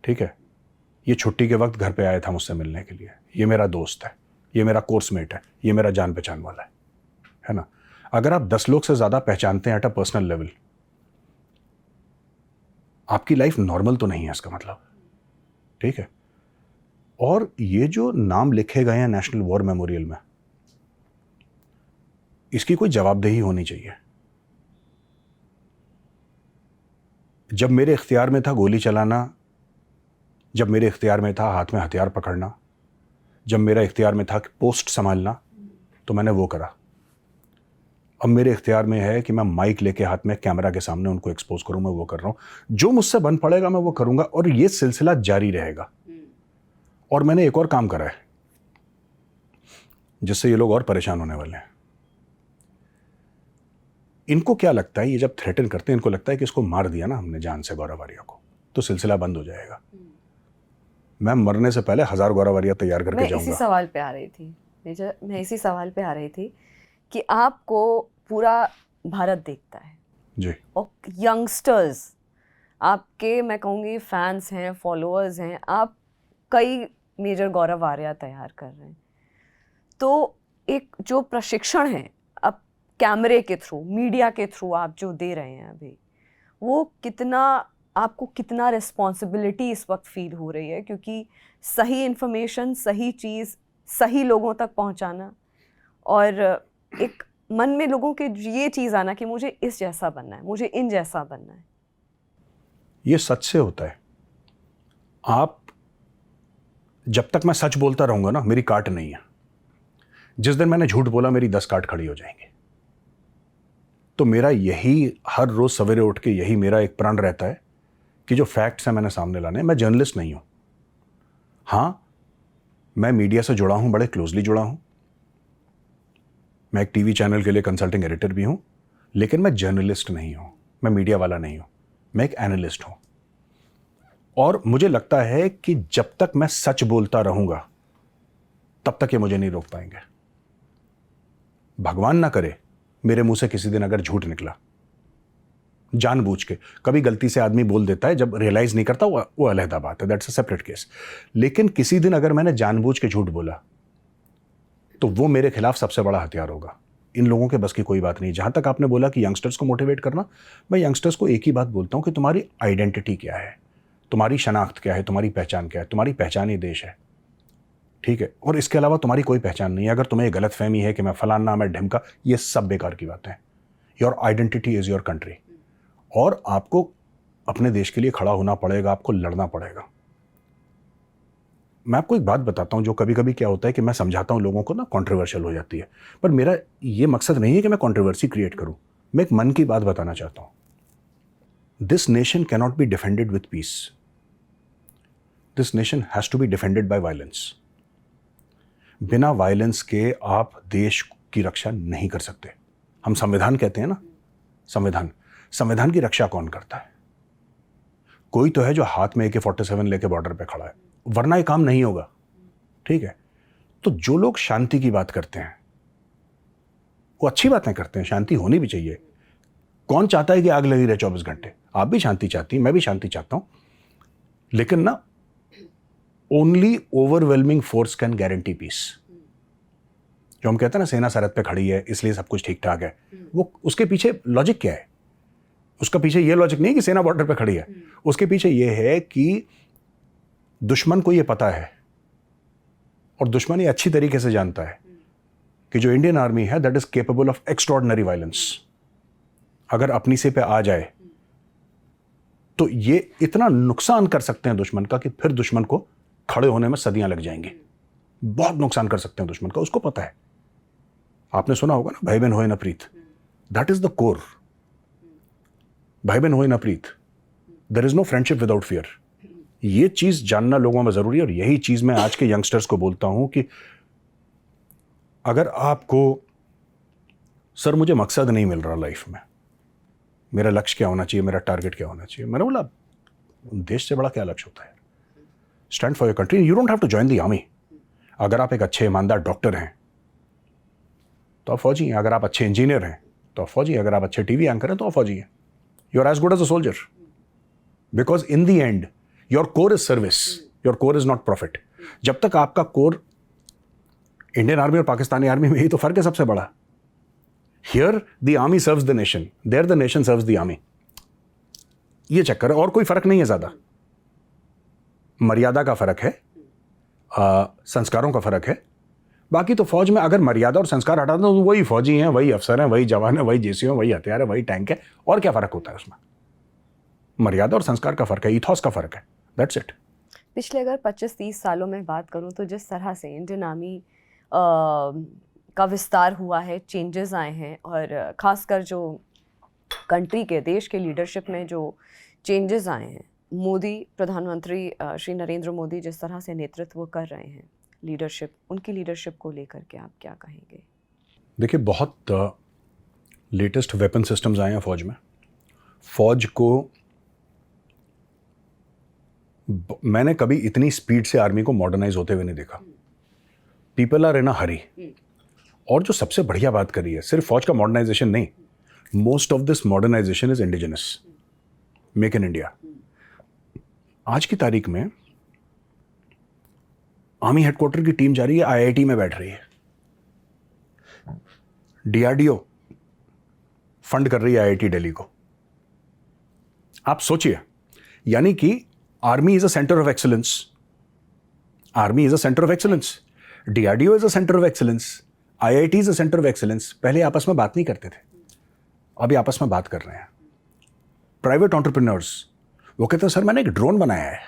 ठीक है, ये छुट्टी के वक्त घर पे आया था मुझसे मिलने के लिए, ये मेरा दोस्त है, ये मेरा कोर्समेट है, ये मेरा जान पहचान वाला है ना। अगर आप 10 लोग से ज़्यादा पहचानते हैं एट अ पर्सनल लेवल, आपकी लाइफ नॉर्मल तो नहीं है इसका मतलब, ठीक है। और ये जो नाम लिखे गए हैं नेशनल वॉर मेमोरियल में, इसकी कोई जवाबदेही होनी चाहिए। जब मेरे इख्तियार में था गोली चलाना, जब मेरे इख्तियार में था हाथ में हथियार पकड़ना, जब मेरा इख्तियार में था पोस्ट संभालना, तो मैंने वो करा। अब मेरे इख्तियार में है कि मैं माइक लेके हाथ में कैमरा के सामने उनको एक्सपोज करूं, मैं वो कर रहा हूं। जो मुझसे बन पड़ेगा मैं वो करूंगा, और ये सिलसिला जारी रहेगा। और मैंने एक और काम करा है जिससे ये लोग और परेशान होने वाले हैं। इनको क्या लगता है, ये जब थ्रेटन करते हैं, इनको लगता है कि इसको मार दिया ना हमने जान से गौरव आर्या को, तो सिलसिला बंद हो जाएगा। मैं मरने से पहले 1000 गौरव आर्या तैयार करके जाऊंगा। इसी सवाल पे आ रही थी मेजर, मैं इसी सवाल पे आ रही थी कि आपको पूरा भारत देखता है जी। और यंगस्टर्स आपके, मैं कहूँगी फैंस हैं, फॉलोअर्स हैं, आप कई मेजर गौरव आर्या तैयार कर रहे हैं। तो एक जो प्रशिक्षण है अब कैमरे के थ्रू, मीडिया के थ्रू आप जो दे रहे हैं अभी, वो कितना, आपको कितना रिस्पॉन्सिबिलिटी इस वक्त फील हो रही है? क्योंकि सही इन्फॉर्मेशन, सही चीज़ सही लोगों तक पहुंचाना, और एक मन में लोगों के ये चीज़ आना कि मुझे इस जैसा बनना है, मुझे इन जैसा बनना है? ये सच से होता है। आप जब तक मैं सच बोलता रहूंगा ना, मेरी काट नहीं है। जिस दिन मैंने झूठ बोला, मेरी 10 काट खड़ी हो जाएंगी। तो मेरा यही हर रोज सवेरे उठ के यही मेरा एक प्रण रहता है कि जो फैक्ट्स हैं मैंने सामने लाने हैं। मैं जर्नलिस्ट नहीं हूं। हां, मैं मीडिया से जुड़ा हूं, बड़े क्लोजली जुड़ा हूं। मैं एक टीवी चैनल के लिए कंसल्टिंग एडिटर भी हूं, लेकिन मैं जर्नलिस्ट नहीं हूं, मैं मीडिया वाला नहीं हूं, मैं एक एनालिस्ट हूं। और मुझे लगता है कि जब तक मैं सच बोलता रहूंगा, तब तक ये मुझे नहीं रोक पाएंगे। भगवान ना करे मेरे मुंह से किसी दिन अगर झूठ निकला, जानबूझ के, कभी गलती से आदमी बोल देता है, जब रियलाइज नहीं करता वो अलहदा बात है, दैट्स अ सेपरेट केस। लेकिन किसी दिन अगर मैंने जानबूझ के झूठ बोला, तो वो मेरे खिलाफ सबसे बड़ा हथियार होगा। इन लोगों के बस की कोई बात नहीं। जहां तक आपने बोला कि यंगस्टर्स को मोटिवेट करना, मैं यंगस्टर्स को एक ही बात बोलता हूं कि तुम्हारी आइडेंटिटी क्या है, तुम्हारी शनाख्त क्या है, तुम्हारी पहचान क्या है। तुम्हारी पहचान ही देश है, ठीक है? और इसके अलावा तुम्हारी कोई पहचान नहीं है। अगर तुम्हें गलत फहमी है कि मैं फलाना, मैं ढिमका, ये सब बेकार की बातें हैं। Your identity is your country, और आपको अपने देश के लिए खड़ा होना पड़ेगा, आपको लड़ना पड़ेगा। मैं आपको एक बात बताता हूं, जो कभी कभी क्या होता है कि मैं समझाता हूं लोगों को ना, कंट्रोवर्शियल हो जाती है, पर मेरा ये मकसद नहीं है कि मैं कंट्रोवर्सी क्रिएट करूं। मैं एक मन की बात बताना चाहता हूं। This nation cannot be defended with peace, this nation has to be defended by violence. बिना वायलेंस के आप देश की रक्षा नहीं कर सकते। हम संविधान कहते हैं ना, संविधान की रक्षा कौन करता है? कोई तो है जो हाथ में AK-47 लेके बॉर्डर पे खड़ा है, वरना ये काम नहीं होगा, ठीक है? तो जो लोग शांति की बात करते हैं, वो अच्छी बातें करते हैं, शांति होनी भी चाहिए। कौन चाहता है कि आग लगी रहे 24 घंटे? आप भी शांति चाहती हैं, मैं भी शांति चाहता हूं, लेकिन ना, only overwhelming force can guarantee peace. जो हम कहते हैं ना, सेना सरहद पे खड़ी है इसलिए सब कुछ ठीक ठाक है, वो उसके पीछे लॉजिक क्या है? उसका पीछे ये लॉजिक नहीं कि सेना बॉर्डर पे खड़ी है, उसके पीछे ये है कि दुश्मन को ये पता है, और दुश्मन ये अच्छी तरीके से जानता है कि जो इंडियन आर्मी है, that is capable of extraordinary violence. अगर अपनी से पे आ जाए तो ये इतना नुकसान कर सकते हैं दुश्मन का कि फिर दुश्मन को खड़े होने में सदियां लग जाएंगी। बहुत नुकसान कर सकते हैं दुश्मन का, उसको पता है। आपने सुना होगा ना, भाई बहन होए ना प्रीत, दैट इज द कोर। भाई बहन होए ना प्रीत, there is no friendship without fear. ये चीज जानना लोगों में जरूरी है, और यही चीज मैं आज के यंगस्टर्स को बोलता हूं कि अगर आपको, सर मुझे मकसद नहीं मिल रहा लाइफ में, मेरा लक्ष्य क्या होना चाहिए, मेरा टारगेट क्या होना चाहिए, मैंने बोला देश से बड़ा क्या लक्ष्य होता है? Stand for your country. You don't have to join the army. अगर आप एक अच्छे ईमानदार डॉक्टर हैं तो आप फौजी हैं, अगर आप अच्छे इंजीनियर हैं तो आप फौजी हैं, अगर आप अच्छे टीवी एंकर हैं तो आप फौजी हैं। You are as good as a soldier, because in the end your core is service, your core is not profit. जब तक आपका कोर, इंडियन आर्मी और पाकिस्तानी आर्मी में ही तो फर्क है सबसे बड़ा। Here the army serves the nation, there the nation serves the army. ये चक्कर है, और कोई फर्क नहीं है ज्यादा। मर्यादा का फर्क है, संस्कारों का फर्क है। बाकी तो फौज में अगर मर्यादा और संस्कार हटा दो तो वही फौजी हैं, वही अफसर हैं, वही जवान है, वही जेसी हैं, वही हथियार है, वही टैंक है। और क्या फर्क होता है उसमें? मर्यादा और संस्कार का फर्क है, इथॉस का फर्क है, दैट्स इट। पिछले अगर 25-30 सालों में बात करूं तो जिस तरह से इंडियन आर्मी का विस्तार हुआ है, चेंजेस आए हैं, और ख़ासकर जो कंट्री के, देश के लीडरशिप में जो चेंजेस आए हैं, मोदी प्रधानमंत्री श्री नरेंद्र मोदी जिस तरह से नेतृत्व कर रहे हैं, लीडरशिप, उनकी लीडरशिप को लेकर के आप क्या कहेंगे? देखिए, बहुत लेटेस्ट वेपन सिस्टम्स आए हैं फौज में। फौज को मैंने कभी इतनी स्पीड से आर्मी को मॉडर्नाइज होते हुए नहीं देखा। पीपल आर इन अ हरी। और जो सबसे बढ़िया बात करी है, सिर्फ फौज का मॉडर्नाइजेशन नहीं, most of this modernisation is indigenous, make in India. आज की तारीख में आर्मी हेडक्वार्टर की टीम जा रही है, IIT में बैठ रही है, DRDO फंड कर रही है IIT दिल्ली को। आप सोचिए, यानी कि army is a centre of excellence, army is a centre of excellence, DRDO is a centre of excellence, IIT से सेंटर ऑफ एक्सीलेंस पहले आपस में बात नहीं करते थे, अभी आपस में बात कर रहे हैं। प्राइवेट एंटरप्रेन्योर्स वो कहते हैं सर मैंने एक ड्रोन बनाया है,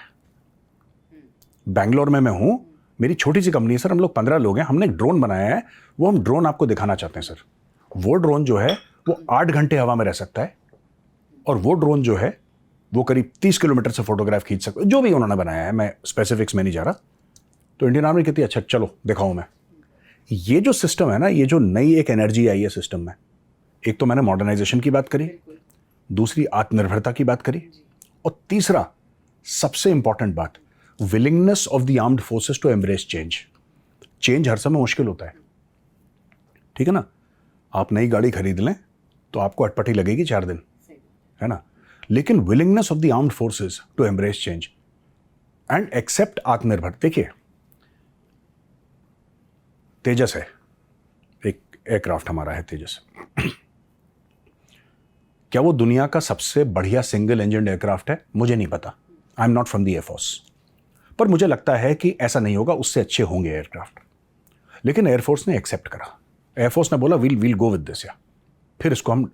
बैंगलोर में मैं हूं, मेरी छोटी सी कंपनी है सर, हम लोग 15 लोग हैं, हमने एक ड्रोन बनाया है, वो हम ड्रोन आपको दिखाना चाहते हैं सर। वो ड्रोन जो है वो 8 घंटे हवा में रह सकता है, और वो ड्रोन जो है वो करीब 30 किलोमीटर से फोटोग्राफ खींच सकता है, जो भी उन्होंने बनाया है, मैं स्पेसिफिक्स में नहीं जा रहा। तो इंडियन आर्मी कहती है अच्छा चलो दिखाऊं मैं। ये जो सिस्टम है ना, ये जो नई एक एनर्जी आई है सिस्टम में, एक तो मैंने मॉडर्नाइजेशन की बात करी, दूसरी आत्मनिर्भरता की बात करी, और तीसरा सबसे इंपॉर्टेंट बात, willingness of the armed forces to embrace change. Change हर समय मुश्किल होता है, ठीक है ना। आप नई गाड़ी खरीद लें तो आपको अटपटी लगेगी 4 दिन, है ना, लेकिन willingness of the armed forces to embrace change and accept Atmanirbhar. देखिए तेजस है, एक एयरक्राफ्ट हमारा है तेजस, क्या वो दुनिया का सबसे बढ़िया सिंगल इंजन एयरक्राफ्ट है? मुझे नहीं पता, I am not from the air force, पर मुझे लगता है कि ऐसा नहीं होगा, उससे अच्छे होंगे एयरक्राफ्ट। लेकिन एयरफोर्स ने एक्सेप्ट करा, एयरफोर्स ने बोला वील गो विद दिस, या फिर इसको हम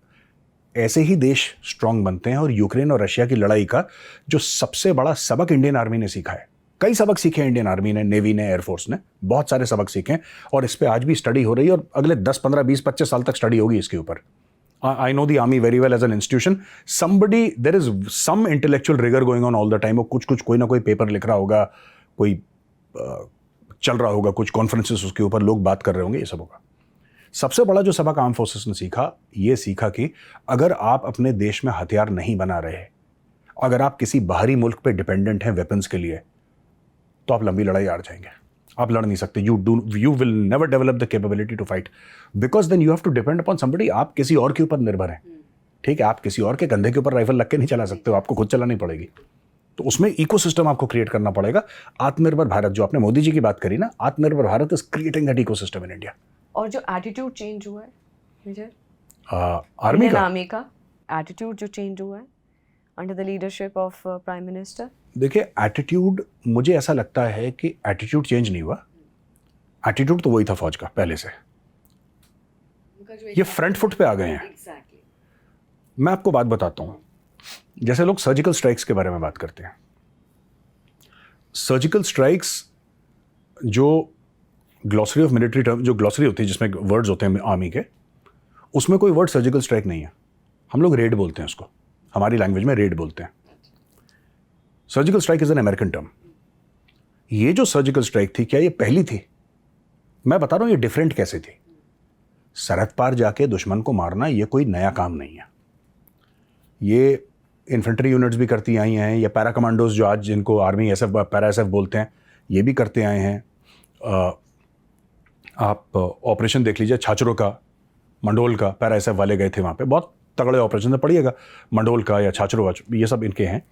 ऐसे ही देश स्ट्रांग बनते हैं। और यूक्रेन और रशिया की लड़ाई का जो सबसे बड़ा सबक इंडियन आर्मी ने सीखा है, कई सबक सीखे हैं इंडियन आर्मी ने, नेवी ने, एयरफोर्स ने, बहुत सारे सबक सीखे हैं, और इस पर आज भी स्टडी हो रही है, और अगले 10, 15, 20, 25 साल तक स्टडी होगी इसके ऊपर। I know the army very well as an institution. There is some intellectual rigor going on all the time. वो कुछ कोई ना कोई पेपर लिख रहा होगा, कोई चल रहा होगा, कुछ कॉन्फ्रेंसेस उसके ऊपर लोग बात कर रहे होंगे, ये सब होगा। सबसे बड़ा जो सबक आर्म फोर्सेस ने सीखा, ये सीखा कि अगर आप अपने देश में हथियार नहीं बना रहे, अगर आप किसी बाहरी मुल्क पे डिपेंडेंट हैं वेपन्स के लिए, तो आप लंबी लड़ाई हार जाएंगे, आप लड़ नहीं सकते। You will never develop the capability to fight, because then you have to depend upon somebody. आप किसी और के ऊपर निर्भर हैं, ठीक है, आप किसी और के कंधे के ऊपर राइफल लग के नहीं चला सकते हो, आपको खुद चलानी पड़ेगी। तो उसमें इकोसिस्टम आपको क्रिएट करना पड़ेगा। आत्मनिर्भर भारत, जो आपने मोदी जी की बात करी ना, आत्मनिर्भर Bharat is creating that ecosystem in India. और जो एटीट्यूड चेंज हुआ है विजय, आर्मी का एटीट्यूड जो चेंज हुआ है under the leadership of prime minister, देखिए एटीट्यूड, मुझे ऐसा लगता है कि एटीट्यूड चेंज नहीं हुआ, एटीट्यूड तो वही था फौज का पहले से, ये फ्रंट फुट पे आ गए हैं। मैं आपको बात बताता हूं, जैसे लोग सर्जिकल स्ट्राइक्स के बारे में बात करते हैं, सर्जिकल स्ट्राइक्स जो ग्लॉसरी ऑफ मिलिट्री टर्म, जो ग्लॉसरी होती है जिसमें वर्ड्स होते हैं आर्मी के, उसमें कोई वर्ड सर्जिकल स्ट्राइक नहीं है। हम लोग रेड बोलते हैं उसको, हमारी लैंग्वेज में रेड बोलते हैं। Surgical strike is an American term. ये जो सर्जिकल स्ट्राइक थी, क्या ये पहली थी? मैं बता रहा हूं ये डिफरेंट कैसे थी। सरहद पार जाके दुश्मन को मारना ये कोई नया काम नहीं है, ये इन्फेंट्री यूनिट्स भी करती आई हैं, या पैरा कमांडोज जो आज जिनको आर्मी एसएफ पैरा एसएफ बोलते हैं, ये भी करते आए हैं। आप ऑपरेशन देख लीजिए छाछरों का, मंडोल का, पैरा एसएफ वाले गए थे वहाँ पे, बहुत तगड़े ऑपरेशन, पढ़िएगा मंडोल का या छाछरों, ये सब इनके हैं।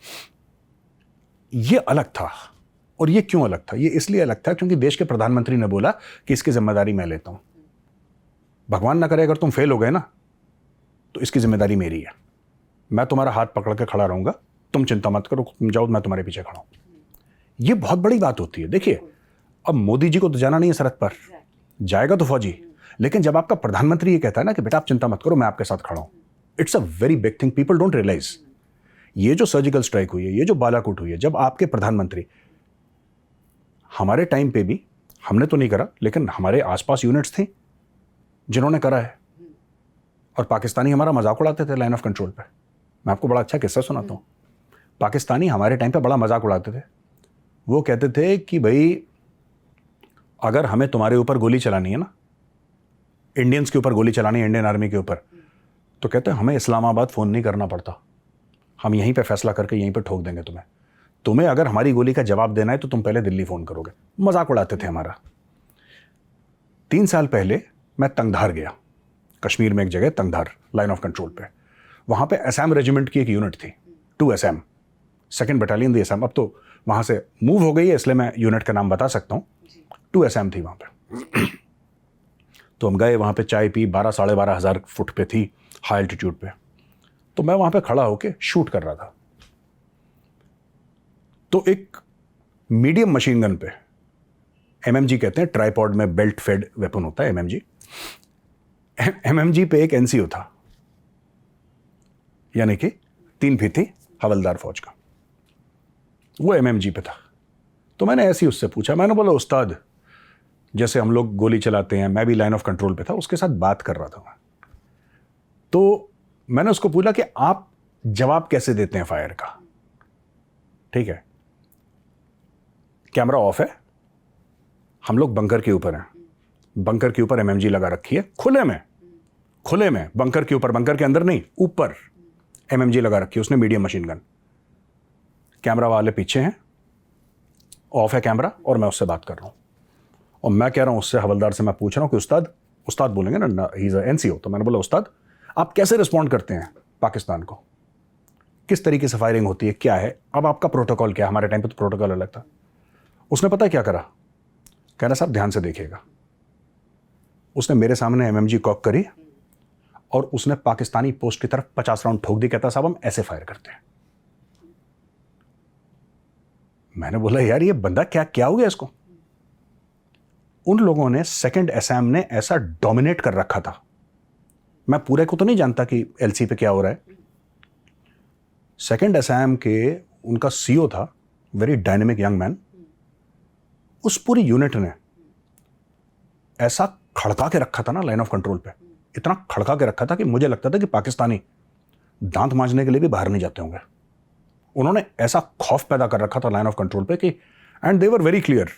ये अलग था, और ये क्यों अलग था? ये इसलिए अलग था क्योंकि देश के प्रधानमंत्री ने बोला कि इसकी जिम्मेदारी मैं लेता हूँ, भगवान ना करे अगर तुम फेल हो गए ना तो इसकी जिम्मेदारी मेरी है, मैं तुम्हारा हाथ पकड़ के खड़ा रहूंगा, तुम चिंता मत करो, तुम जाओ, मैं तुम्हारे पीछे खड़ा हूं। ये बहुत बड़ी बात होती है। देखिए अब मोदी जी को तो जाना नहीं है सरहद पर, जाएगा तो फौजी, लेकिन जब आपका प्रधानमंत्री ये कहता है ना कि बेटा आप चिंता मत करो, मैं आपके साथ खड़ा हूं, it's a very big thing, people don't realise. ये जो सर्जिकल स्ट्राइक हुई है, ये जो बालाकोट हुई है, जब आपके प्रधानमंत्री, हमारे टाइम पे भी हमने तो नहीं करा, लेकिन हमारे आसपास यूनिट्स थी जिन्होंने करा है, और पाकिस्तानी हमारा मजाक उड़ाते थे लाइन ऑफ कंट्रोल पे। मैं आपको बड़ा अच्छा किस्सा सुनाता हूँ। पाकिस्तानी हमारे टाइम पे बड़ा मजाक उड़ाते थे। वो कहते थे कि भाई अगर हमें तुम्हारे ऊपर गोली चलानी है ना, इंडियंस के ऊपर गोली चलानी है, इंडियन आर्मी के ऊपर, तो कहते हैं हमें इस्लामाबाद फ़ोन नहीं करना पड़ता, हम यहीं पे फैसला करके यहीं पे ठोक देंगे तुम्हें अगर हमारी गोली का जवाब देना है तो तुम पहले दिल्ली फ़ोन करोगे। मजाक उड़ाते थे हमारा। 3 साल पहले मैं तंगधार गया, कश्मीर में एक जगह तंगधार, लाइन ऑफ कंट्रोल पे। वहाँ पे असम रेजिमेंट की एक यूनिट थी, 2 असम, 2nd बटालियन दी असम, अब तो वहाँ से मूव हो गई है इसलिए मैं यूनिट का नाम बता सकता हूँ। 2 असम थी वहाँ पे। तो हम गए वहाँ पे, चाय पी, 12-12.5 हज़ार फुट पे थी, हाई एल्टीट्यूड पे। तो मैं वहाँ पे खड़ा होके शूट कर रहा था। तो एक मीडियम मशीन गन पे MMG कहते हैं, ट्राईपॉड में बेल्ट फेड वेपन होता है MMG। MMG पे एक NCO था, यानी कि 3 फीती हवलदार फौज का, वो MMG पे था। तो मैंने ऐसे ही उससे पूछा, मैंने बोला उस्ताद जैसे हम लोग गोली चलाते हैं, मैं भी लाइन ऑफ कंट्रोल पे था, उसके साथ बात कर रहा था मैं। तो मैंने उसको पूछा कि आप जवाब कैसे देते हैं फायर का, ठीक है, कैमरा ऑफ है, हम लोग बंकर के ऊपर हैं, बंकर के ऊपर MMG लगा रखी है, खुले में बंकर के ऊपर, बंकर के अंदर नहीं, ऊपर MMG लगा रखी है उसने, मीडियम मशीन गन, कैमरा वाले पीछे हैं, ऑफ है कैमरा, और मैं उससे बात कर रहा हूं। और मैं कह रहा हूं उससे, हवलदार से मैं पूछ रहा हूं कि उस्ताद बोलेंगे ना, ही इज NCO, तो मैंने बोला उस्ताद आप कैसे रिस्पॉन्ड करते हैं पाकिस्तान को, किस तरीके से फायरिंग होती है, क्या है, अब आपका प्रोटोकॉल क्या है, हमारे टाइम पे तो प्रोटोकॉल अलग था। उसने पता है क्या करा, कह रहा साहब ध्यान से देखिएगा, उसने मेरे सामने MMG कॉक करी और उसने पाकिस्तानी पोस्ट की तरफ 50 राउंड ठोक दी, कहता साहब हम ऐसे फायर करते हैं। मैंने बोला यार ये बंदा क्या हो गया इसको। उन लोगों ने सेकंड असम ने ऐसा डोमिनेट कर रखा था, मैं पूरे को तो नहीं जानता कि LC पे क्या हो रहा है। सेकंड असम के उनका CO था, वेरी डायनेमिक यंग मैन, उस पूरी यूनिट ने ऐसा खड़का के रखा था ना लाइन ऑफ कंट्रोल पे, इतना खड़का के रखा था कि मुझे लगता था कि पाकिस्तानी दांत मांजने के लिए भी बाहर नहीं जाते होंगे। उन्होंने ऐसा खौफ पैदा कर रखा था लाइन ऑफ कंट्रोल पे कि, and they were very clear,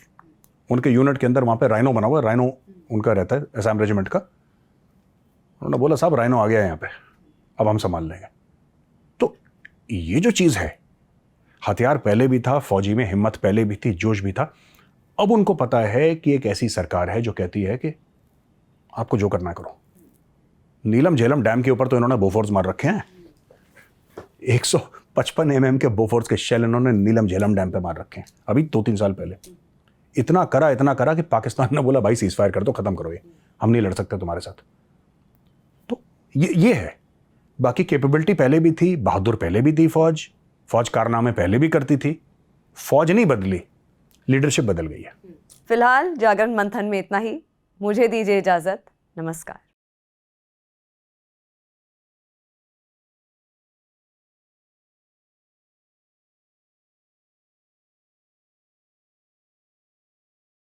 उनके यूनिट के अंदर वहां पे राइनो बना हुआ है, राइनो उनका रहता है असम रेजिमेंट का। उन्होंने बोला साहब राइनो आ गया है यहाँ पे, अब हम संभाल लेंगे। तो ये जो चीज है, हथियार पहले भी था फौजी में, हिम्मत पहले भी थी, जोश भी था। अब उनको पता है कि एक ऐसी सरकार है जो कहती है कि आपको जो करना करो। नीलम झेलम डैम के ऊपर तो इन्होंने बोफोर्स मार रखे हैं, 155 mm के बोफोर्स के शेल इन्होंने नीलम झेलम डैम पे मार रखे हैं अभी 2-3 साल पहले। इतना करा कि पाकिस्तान ने बोला भाई सीज फायर कर दो, खत्म करो, ये हम नहीं लड़ सकते तुम्हारे साथ। तो ये है। बाकी कैपेबिलिटी पहले भी थी, बहादुर पहले भी थी, फौज कारनामे पहले भी करती थी, फौज नहीं बदली, लीडरशिप बदल गई है। फिलहाल जागरण मंथन में इतना ही, मुझे दीजिए इजाजत, नमस्कार।